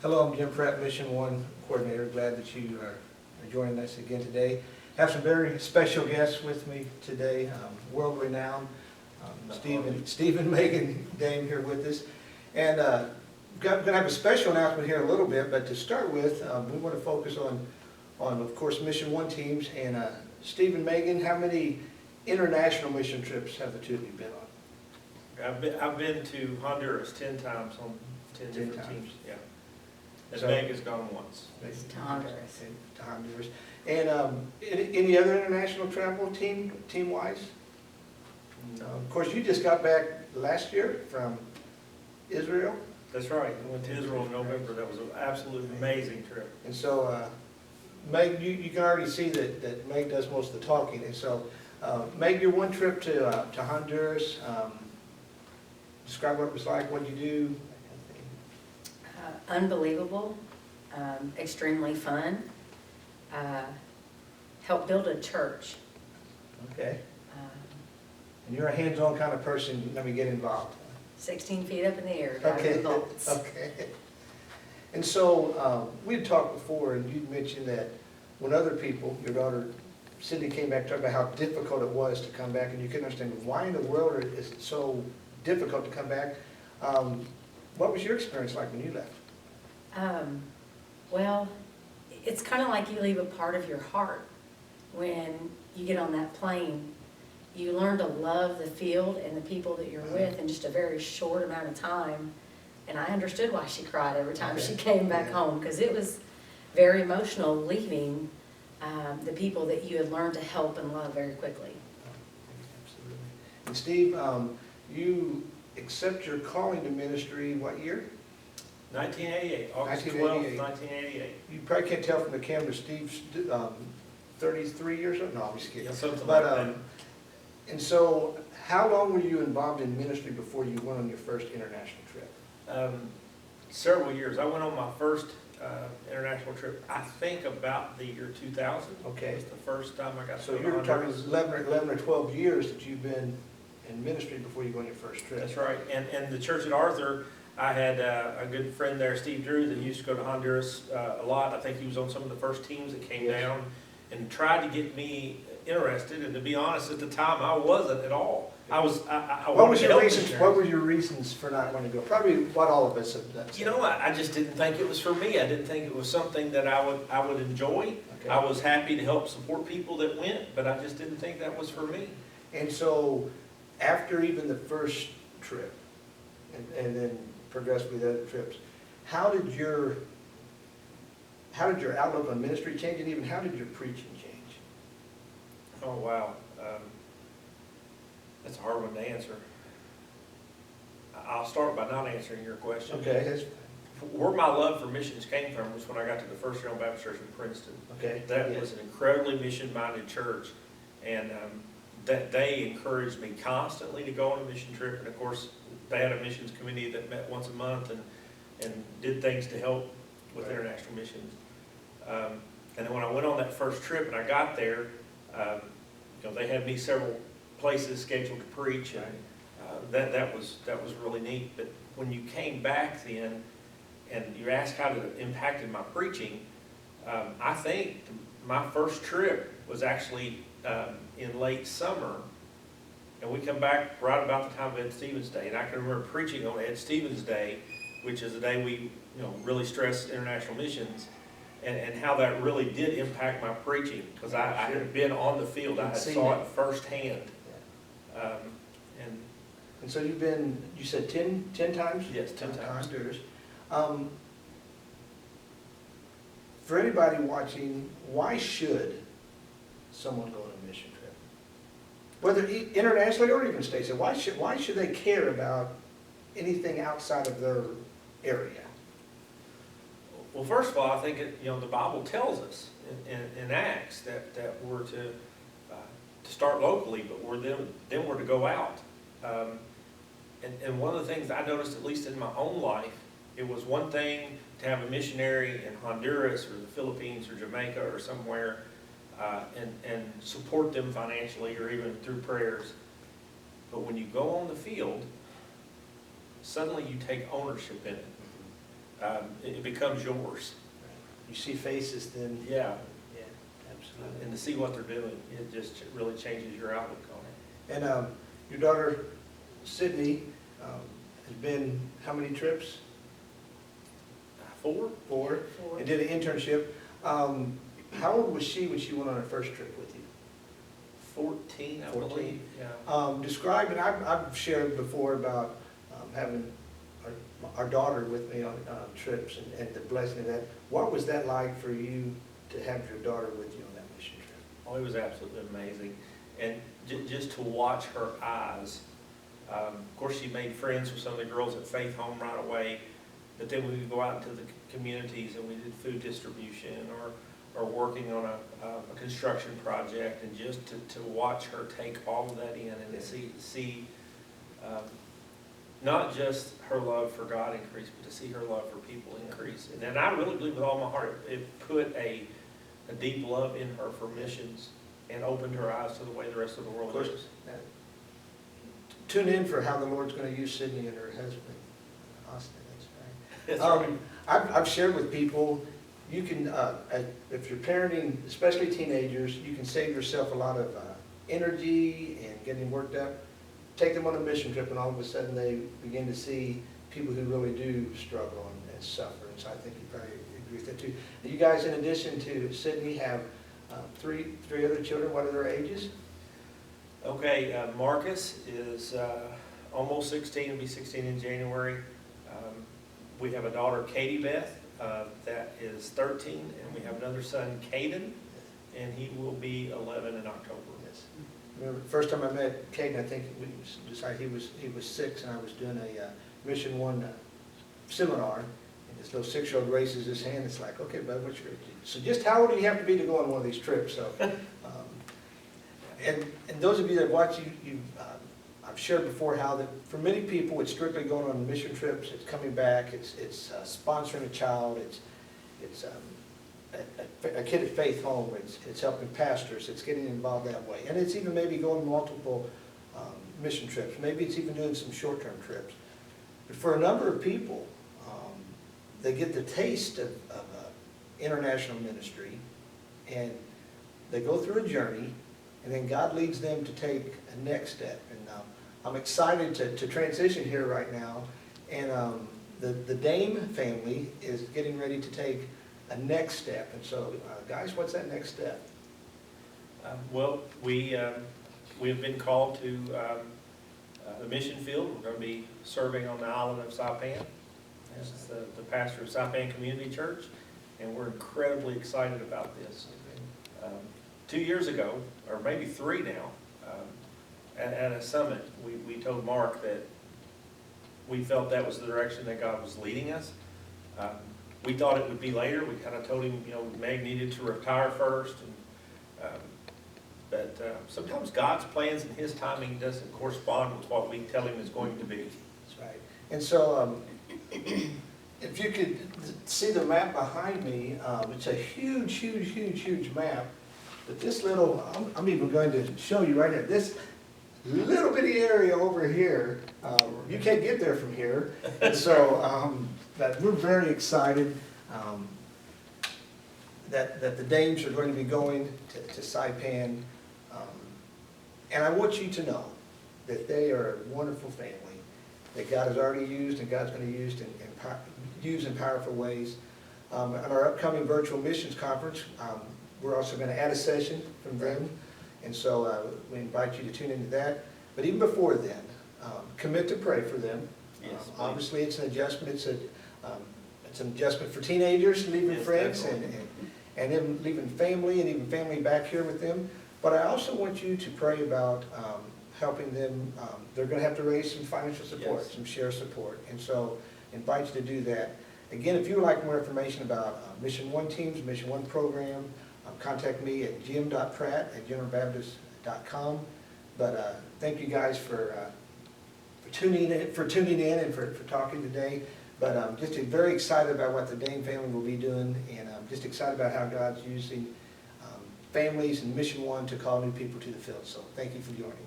Hello, I'm Jim Pratt, Mission 1 Coordinator. Glad that you are joining us again today. Have some very special guests with me today, world-renowned Stephen, Megan, Dame here with us. And going to have a special announcement here in a little bit, but to start with, we want to focus on, of course, Mission 1 teams. And Stephen, Megan, how many international mission trips have the two of you been on? I've been to Honduras 10 times on 10 different times. teams. Yeah. And So- Meg has gone once. To Honduras. To Honduras. And any other international travel team-wise? Of course, you just got back last year from Israel. That's right. I went to Israel in November. That was an absolutely amazing trip. And so, Meg, you can already see that Meg does most of the talking. And so, Meg, your one trip to Honduras, describe what it was like, what you do. Unbelievable, extremely fun. Helped build a church. Okay. And you're a hands-on kind of person, let me get involved. 16 feet up in the air, driving Okay. the bolts. Okay. And so, we'd talked before, and you'd mentioned that when other people, your daughter Cindy came back, talking about how difficult it was to come back, and you couldn't understand why in the world is it so difficult to come back. What was your experience like when you left? Well, it's kind of like you leave a part of your heart when you get on that plane. You learn to love the field and the people that you're with in just a very short amount of time. And I understood why she cried every time she came back home, because it was very emotional leaving the people that you had learned to help and love very quickly. Absolutely. And Steve, you accept your calling to ministry what year? 1988, August 1988. 12th, 1988. You probably can't tell from the camera, Steve's 33 years old? No, I'm just kidding. Yeah, something But, like that. And so, how long were you involved in ministry before you went on your first international trip? Several years. I went on my first international trip, I think about the year 2000. Okay. It was the first time I got to So go to you're talking Honduras. 11 or 12 years that you've been in ministry before you go on your first trip. That's right. And the church at Arthur, I had a good friend there, Steve Drew, that used to go to Honduras a lot. I think he was on some of the first teams that came Yes. down and tried to get me interested. And to be honest, at the time, I wasn't at all. I What wanted was to your help reasons? missionaries. What were your reasons for not wanting to go? Probably what all of us have done. You know, I just didn't think it was for me. I didn't think it was something that I would enjoy. Okay. I was happy to help support people that went, but I just didn't think that was for me. And so, after even the first trip, and then progressed with other trips, how did your outlook on ministry change, and even how did your preaching change? Oh, wow. That's a hard one to answer. I'll start by not answering your question. Okay. Where my love for missions came from was when I got to the First General Baptist Church in Princeton. Okay. That Yes. was an incredibly mission-minded church, and that they encouraged me constantly to go on a mission trip. And of course, they had a missions committee that met once a month and did things to help with Right. international missions. And then when I went on that first trip and I got there, they had me several places scheduled to preach, and that was really neat. But when you came back then, and you asked how it impacted my preaching, I think my first trip was actually in late summer, and we come back right about the time of Ed Stevens Day, and I can remember preaching on Ed Stevens Day, which is the day we really stress international missions, and how that really did impact my preaching, because I had been on the field, I had saw it firsthand. And so you've been, you said 10 times? Yes, 10 times. Honduras. For anybody watching, why should someone go on a mission trip? Whether internationally or even stateside, why should they care about anything outside of their area? Well, first of all, I think the Bible tells us in Acts that we're to start locally, but then we're to go out. And one of the things I noticed, at least in my own life, it was one thing to have a missionary in Honduras or the Philippines or Jamaica or somewhere and support them financially or even through prayers. But when you go on the field, suddenly you take ownership in it. it becomes yours. You see faces, then. Yeah, Yeah, absolutely. and to see what they're doing, it just really changes your outlook on it. And your daughter Sydney has been how many trips? 4? 4. And did an internship. How old was she when she went on her first trip with you? 14, I 14. believe, yeah. Describe, and I've shared before about having our daughter with me on trips and the blessing of that. What was that like for you to have your daughter with you on that mission trip? Oh, it was absolutely amazing. And just to watch her eyes, of course, she made friends with some of the girls at Faith Home right away, but then we would go out into the communities and we did food distribution or working on a construction project, and just to watch her take all of that in and see not just her love for God increase, but to see her love for people increase. And I really believe with all my heart, it put a deep love in her for missions and opened her eyes to the way the rest of the world is. Tune in for how the Lord's going to use Sydney and her husband, Austin. That's That's right. I've shared with people, you can, if you're parenting, especially teenagers, you can save yourself a lot of energy and getting worked up. Take them on a mission trip, and all of a sudden they begin to see people who really do struggle and suffer. And so I think you probably agree with that too. You guys, in addition to Sydney, have three other children. What are their ages? Okay, Marcus is almost 16, will be 16 in January. We have a daughter, Katie Beth, that is 13, and we have another son, Caden, and he will be 11 in October. Yes. Remember, the first time I met Caden, I think we decided he was 6, and I was doing a Mission 1 seminar, and this little 6-year-old raises his hand. It's like, okay, bud, what's your age? So just how old do you have to be to go on one of these trips? So, and those of you that watch, I've shared before how that for many people it's strictly going on mission trips, it's coming back, it's sponsoring a child, it's a kid at Faith Home, it's helping pastors, it's getting involved that way, and it's even maybe going multiple mission trips, maybe it's even doing some short-term trips. But for a number of people, they get the taste of international ministry, and they go through a journey, and then God leads them to take a next step. And I'm excited to transition here right now. And the Dame family is getting ready to take a next step. And so, guys, what's that next step? Well, we have been called to the mission field. We're going to be serving on the island of Saipan as the pastor of Saipan Community Church, and we're incredibly excited about this. 2 years ago, or maybe 3 now, at a summit, we told Mark that we felt that was the direction that God was leading us. We thought it would be later. We kind of told him, Meg needed to retire first. But sometimes God's plans and His timing doesn't correspond with what we tell Him is going to be. That's right. And so, if you could see the map behind me, it's a huge, huge, huge, huge map. But this little, I'm even going to show you right here, this little bitty area over here, you can't get there from here. And so that we're very excited that the Dames are going to be going to Saipan. And I want you to know that they are a wonderful family that God has already used and God's going to use in powerful ways. At our upcoming virtual missions conference, we're also going to add a session from them, and so we invite you to tune into that. But even before then, commit to pray for them. Yes, obviously, it's an adjustment. It's an adjustment for teenagers leaving friends and then leaving family and even family back here with them. But I also want you to pray about helping them. They're going to have to raise some financial support, some share support, and so invite you to do that. Again, if you would like more information about Mission 1 teams, Mission 1 program, contact me at jim.pratt@generalbaptist.com. But thank you guys for tuning in and for talking today. But I'm just very excited about what the Dame family will be doing, and I'm just excited about how God's using families and Mission 1 to call new people to the field. So thank you for joining.